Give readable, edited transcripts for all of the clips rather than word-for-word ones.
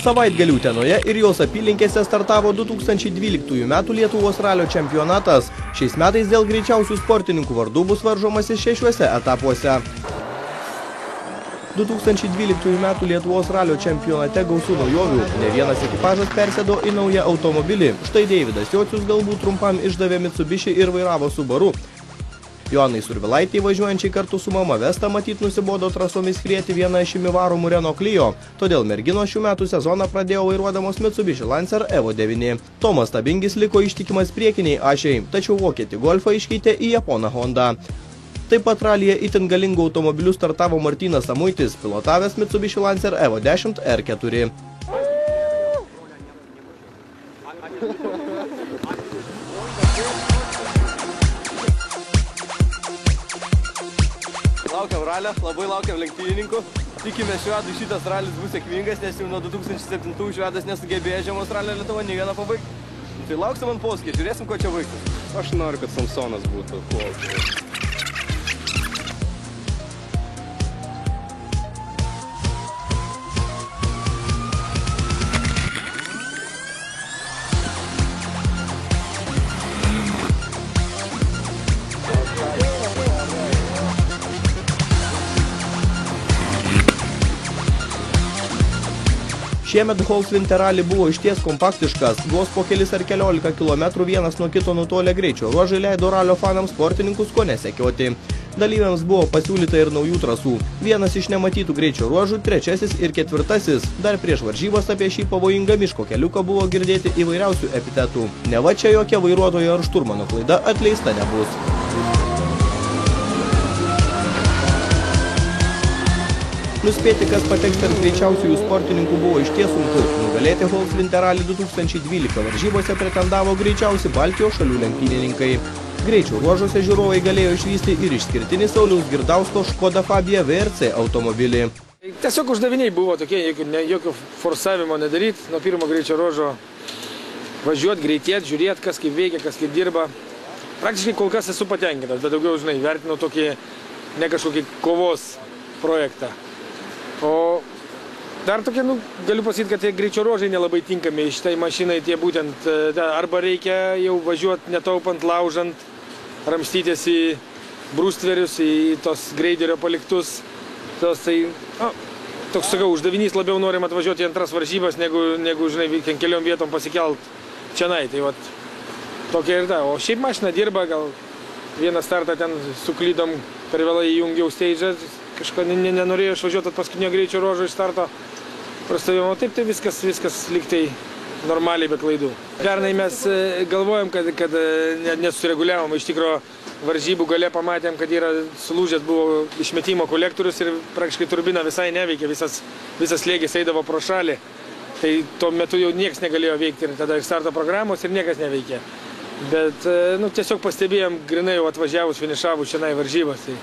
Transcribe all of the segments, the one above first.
Savaitgalį Utenoje ir jos apylinkėse startavo 2012 metų Lietuvos ralio čempionatas. Šiais metais dėl greičiausių sportininkų vardų bus varžomasi 6 etapuose. 2012 metų Lietuvos ralio čempionate gausu naujovių. Ne vienas ekipažas persėdo į naują automobilį. Štai Deividas Jocius galbūt trumpam išdavė Mitsubishi ir vairavo Subaru. Joanai Survilaitei važiuojančiai kartu su mama Vesta matyt nusibodo trasomis skrieti vieną iš įvaromų Renault Clio. Todėl merginos šių metų sezoną pradėjo vairuodamos Mitsubishi Lancer Evo 9. Tomas Tabingis liko ištikimas priekiniai ašiai, tačiau vokietį Golfą iškeitė į japoną Honda. Taip pat ralyje itin galingų automobilių startavo Martynas Samuitis, pilotavęs Mitsubishi Lancer Evo 10 R4. Laukiam ralio, labai laukiam lenktynininkų. Tikime švedų šitas ralis bus sėkmingas, nes jau nuo 2007 švedas nesugebėjo žiemos ralio Lietuva nei vieną pabaigti. Tai lauksim ant posūkį, žiūrėsim, ko čia baigsis. Aš noriu, kad Samsonas būtų. Šiemet Holsvinter rally buvo išties kompaktiškas, vos po kelis ar keliolika kilometrų vienas nuo kito nutolę greičio ruožai leido ralio fanams sportininkus ko nesekioti. Dalyviams buvo pasiūlyta ir naujų trasų. Vienas iš nematytų greičio ruožų, 3. ir 4. Dar prieš varžybas apie šį pavojingą miško keliuką buvo girdėti įvairiausių epitetų. Neva čia jokia vairuotojo ar šturmano klaida atleista nebus. Nuspėti, kas pateks tarp greičiausiųjų sportininkų buvo išties sunku. Nugalėti Holsvinter rally 2012 varžybose pretendavo greičiausi Baltijos šalių lenktynininkai. Greičio ruožuose žiūrovai galėjo išvysti ir išskirtinį Sauliaus Girdausko Škoda Fabia VRC automobilį. Tiesiog uždaviniai buvo tokie, jokio forsavimo nedaryti, nuo pirmo greičio ruožo važiuoti, greitėti, žiūrėti, kas kaip veikia, kas kaip dirba. Praktiškai kol kas esu patenkintas, bet daugiau, vertinau tokį ne kažkokį kovos projektą. O dar tokie, galiu pasakyti, kad tie greičio ruožai nelabai tinkami šitai mašinai, tie būtent, arba reikia jau važiuoti netaupant, laužant, ramstytis į brustverius, į tos greiderio paliktus. Tai, toks, sakau, uždavinys labiau norim atvažiuoti į antras varžybas, negu keliom vietom pasikelt čianai. Tai vat, tokia ir ta. O šiaip mašina dirba, gal vieną startą ten suklydom, per vėlai įjungiau stage'ą. Kažką nenorėjo išvažiuoti at paskutinio greičio ruožo iš starto prastovimo. Taip, tai viskas lygtai normaliai be klaidų. Pernai mes galvojom, kad nesusireguliavom. Iš tikro varžybų gale pamatėm, kad yra sulūžęs buvo išmetimo kolektorius ir praktiškai turbina visai neveikia. Visas slėgis eidavo pro šalį. Tai tuo metu jau niekas negalėjo veikti ir tada starto programos ir niekas neveikė. Bet tiesiog pastebėjom grinai jau atvažiavus, finišavus šiandien varžybos.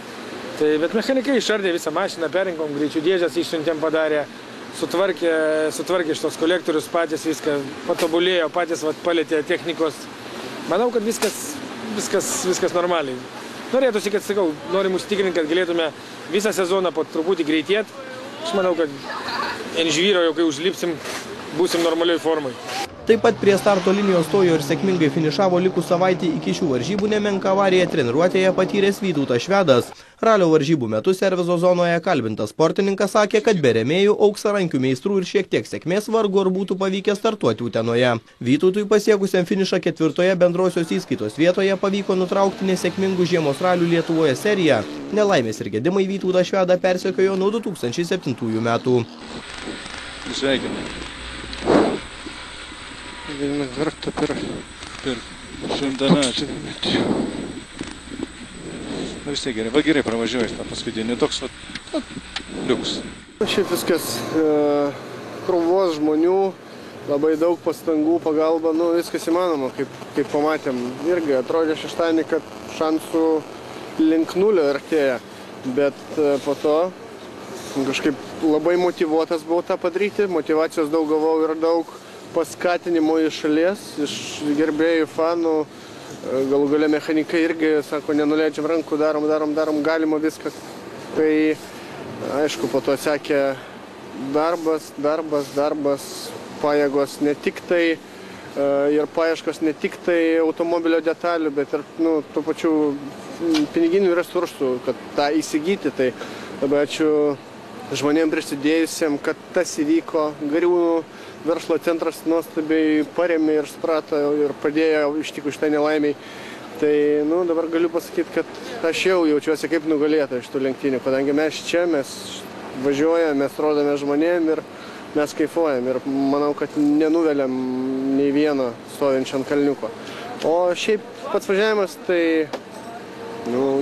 Bet mechanikai išardė visą mašiną, perinkom, greičių dėžės išsiuntėm padarė, sutvarkė šitos kolektorius, patys viską patobulėjo, patys palėtė technikos. Manau, kad viskas normaliai. Norėtųsi, kad, sakau, norim užtikrinti, kad galėtume visą sezoną po truputį greitėti. Aš manau, kad ant žvyro jau kai užlipsim, būsim normalioj formai. Taip pat prie starto linijos stojo ir sėkmingai finišavo likus savaitį iki šių varžybų nemenką avariją treniruotėje patyręs Vytautas Švedas. Ralio varžybų metu servizo zonoje kalbintas sportininkas sakė, kad be rėmėjų, auksarankių meistrų ir šiek tiek sėkmės vargu ar būtų pavykę startuoti Utenoje. Vytautui pasiekusiam finišą 4. bendrosios įskaitos vietoje pavyko nutraukti nesėkmingų žiemos ralių Lietuvoje seriją. Nelaimės ir gedimai Vytautą Švedą persekiojo nuo 2007 metų. Sveikinai. Vieną kartą per 100 metų. Vis tiek gerai, gerai pravažiuojas tą paskutinį, toks liuks. Šiaip viskas krūvos žmonių, labai daug pastangų, pagalba, viskas įmanoma, kaip pamatėm. Irgi atrodė šeštadienį, kad šansų link nulio artėja, bet po to kažkaip labai motyvuotas buvau tą padaryti, motyvacijos daug gavau ir daug paskatinimo iš šalies, iš gerbėjų, fanų, galų gale mechanikai irgi, sako, nenuleidžiam rankų, darom, galima viską. Tai, aišku, po to sekė darbas, pajėgos ne tik tai ir paieškos ne tik tai automobilio detalių, bet ir tų pačių piniginių resursų, kad tą įsigyti. Tai labai ačiū žmonėms prisidėjusiems, kad tas įvyko. Gariūnų verslo centras nuostabiai parėmė ir suprato ir padėjo ištikus šitai nelaimiai. Tai dabar galiu pasakyti, kad aš jau jaučiuosi kaip nugalėta iš tų lenktynių, kadangi mes čia, mes važiuojame, mes rodome žmonėm ir mes kaifuojam. Ir manau, kad nenuveliam nei vieno stovinčio ant kalniuko. O šiaip pats važiavimas, tai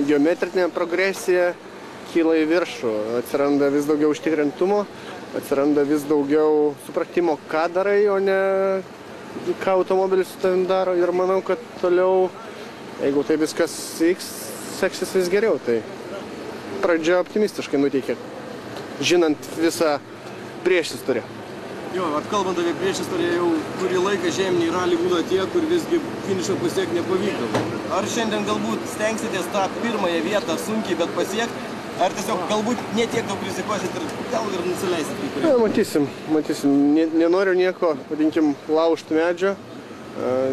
geometrinė progresija kyla į viršų. Atsiranda vis daugiau užtikrintumo, atsiranda vis daugiau supratimo, ką darai, o ne ką automobilis su tavim daro. Ir manau, kad toliau, jeigu tai viskas vyks, seksis vis geriau. Tai pradžia optimistiškai nuteikia, žinant visą priešistorę. Kalbant apie priešistorę, jau kurį laiką žieminiai raliai būna tie, kur visgi finišo pasiekti nepavykdavo. Ar šiandien galbūt stengsitės tą pirmąją vietą sunkiai, bet pasiekti, ar tiesiog galbūt netiek daug rizikuosit ir gal ir nusileisit? Matysim. Nenoriu nieko, vadinkim, laužti medžio,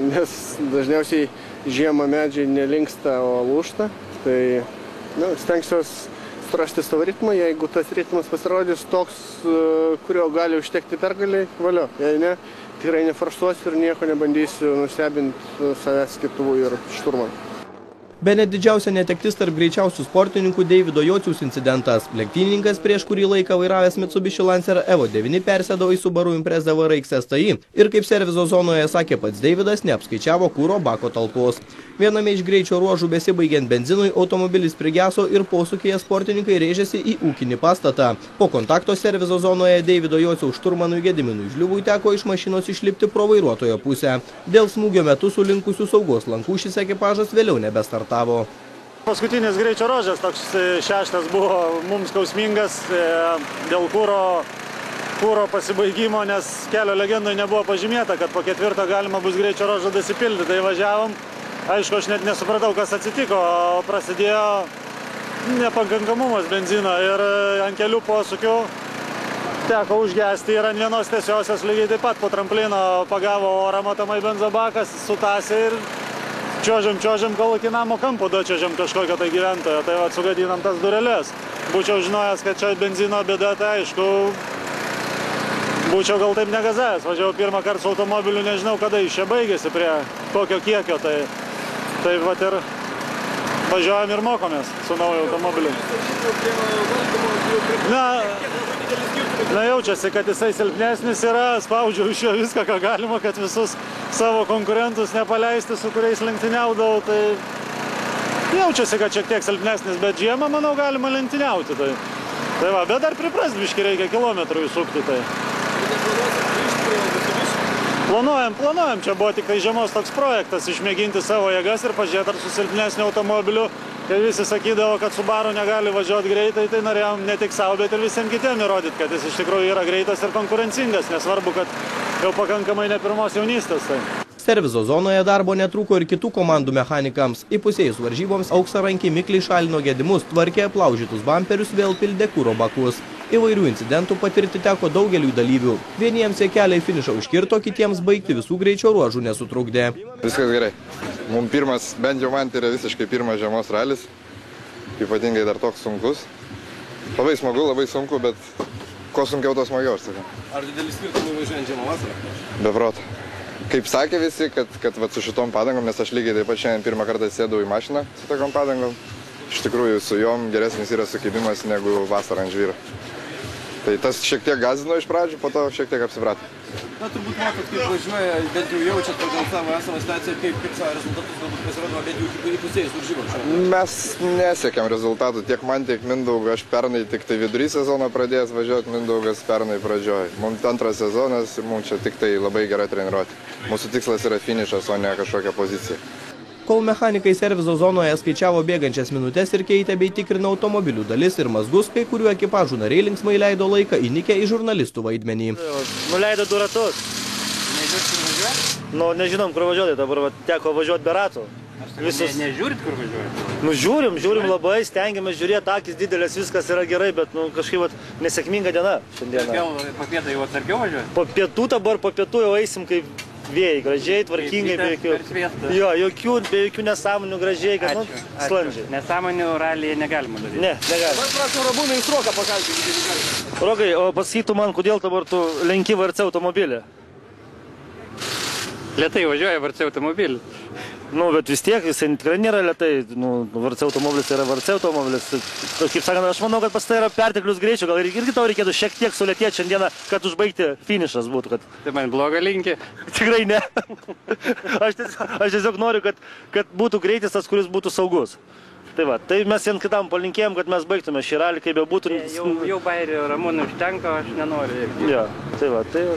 nes dažniausiai žiemą medžiai nelinksta, o lūžta. Tai stengsiuos surasti savo ritmą, jeigu tas ritmas pasirodys toks, kurio gali užtekti pergaliai, valio. Jei ne, tikrai neforsuosiu ir nieko nebandysiu nustebinti savęs kitų ir šturman. Bene didžiausia netektis tarp greičiausių sportininkų Deivido Jociaus incidentas. Lenktynininkas prieš kurį laiką vairavęs Mitsubishi Lancer Evo 9 persėdo į Subaru Impreza VRX STI ir kaip servizo zonoje sakė pats Deividas, neapskaičiavo kuro bako talpos. Viename iš greičio ruožų besibaigiant benzinui automobilis prigeso ir posūkyje sportininkai rėžėsi į ūkinį pastatą. Po kontakto servizo zonoje Deivido Jociaus šturmanui Gediminui Žliuvui teko iš mašinos išlipti pro vairuotojo pusę. Dėl smūgio metu sulinkusių saugos lankų šis ekipažas vėliau nebestartavo. Paskutinis greičio ruožas, toks šeštas, buvo mums skausmingas dėl kuro pasibaigimo, nes kelio legendoje nebuvo pažymėta, kad po ketvirto galima bus greičio ruožą dasipildyti. Tai važiavom. Aišku, aš net nesupratau, kas atsitiko, prasidėjo nepakankamumas benzino ir ant kelių posūkių teko užgesti ir ant vienos tiesiosios lygiai taip pat po tramplino pagavo orą matomai benzobakas, sutasė ir čiuožiam, kol iki namo kampo dočiuožiam kažkokio tai gyventojo, tai sugadinam tas dureles. Būčiau žinojęs, kad čia benzino bėda, tai aišku, būčiau gal taip negazavęs. Važiavau pirmą kartą su automobiliu, nežinau, kada iš čia baigėsi prie kokio kiekio, tai vat ir važiuojam ir mokomės su nauju automobiliu. Na, jaučiasi, kad jisai silpnesnis yra, spaudžiau iš jo viską, ką galima, kad visus savo konkurentus nepaleisti, su kuriais lenktyniaudavau, tai jaučiasi, kad šiek tiek silpnesnis, bet žiemą, manau, galima lenktyniauti. Tai va, bet dar priprast biškį reikia kilometrų įsukti. Planuojam, čia buvo tik tai žiemos toks projektas, išmėginti savo jėgas ir pažiūrėti, ar su silpnesniu automobiliu, kai visi sakydavo, kad Subaru negali važiuoti greitai, tai norėjom ne tik savo, bet ir visiems kitiem įrodyti, kad jis iš tikrųjų yra greitas ir konkurencingas, nesvarbu, kad jau pakankamai ne pirmos jaunystės. Servizo zonoje darbo netrūko ir kitų komandų mechanikams. Įpusėjus varžyboms auksarankiai mikliai šalino gedimus, tvarkė aplaužytus bamperius, vėl pildė kuro bakus. Įvairių incidentų patirti teko daugeliui dalyvių. Vieniems jie kelią į finišą užkirto, kitiems baigti visų greičio ruožų nesutrukdė. Viskas gerai. Mums pirmas, bent jau man tai yra visiškai pirmas žiemos ralis. Ypatingai dar toks sunkus. Labai smagu, labai sunku, bet kuo sunkiau, to smagiau, aš sakau. Ar didelis skirtumai važiuojant žiemą vasarą? Be proto. Kaip sakė visi, kad su šitom padangom, nes aš lygiai taip pat šiandien pirmą kartą sėdau į mašiną su tokiom padangom. Iš tikrųjų, su jom geresnis yra sukibimas negu vasarą ant žvyro. Tai tas šiek tiek gąsdino iš pradžių, po to šiek tiek apsiprato. Na, turbūt matot, kaip važiuoja, bent jau jaučiat pagal savo esamą situaciją, kaip savo rezultatus galbūt pasirodo, bent jau įpusėjus varžybom. Mes nesiekiam rezultatų, tiek man, tiek Mindaugui. Aš pernai tik tai vidury sezono pradėjęs važiuoti, Mindaugas pernai pradžioj. Mums antras sezonas ir mums čia tik tai labai gera treniruotė. Mūsų tikslas yra finišas, o ne kažkokia pozicija. Kol mechanikai servizo zonoje skaičiavo bėgančias minutės ir keitė bei tikrino automobilių dalis ir mazgus, kai kurių ekipažų nariai linksmai leido laiką įnikę į žurnalistų vaidmenį. Nuleido 2 ratus. Nežinom, kur važiuoti, dabar teko važiuoti be ratų. Visus... Nežiūrit, kur važiuojate? Nu, žiūrim labai, stengiamės žiūrėti, akis didelės, viskas yra gerai, bet nu, kažkaip nesėkminga diena šiandieną. Gal po pietų jau atsargiau važiuojate? Po pietų dabar, po pietų jau eisim kaip vėjai, gražiai, tvarkingai, be jokių nesąmonių, gražiai, kad nu, sklandžiai. Nesąmonių ralyje negalima daryti? Ne, negalima. Prašau, Ramūnai, jūs Roką pakalbėkite. Rokai, o pasakytų man, kodėl dabar tu lenki VRC automobilį? Lėtai važiuoja VRC automobilį. Nu, bet vis tiek, jisai tikrai nėra lėtai. Nu, VRC automobilis yra VRC automobilis. Kaip sakant, aš manau, kad pas tai yra perteklius greičio. Gal irgi tau reikėtų šiek tiek sulėtėti šiandieną, kad užbaigti finišas būtų. Kad... Tai man bloga linki? Tikrai ne. Aš tiesiog noriu, kad būtų greitis tas, kuris būtų saugus. Tai va, tai mes vien kitam palinkėjom, kad mes baigtume šį ralį, kaip be būtų. Jau bairių Ramūnų užtenka, aš nenoriu irgi. Jo, tai va, tai...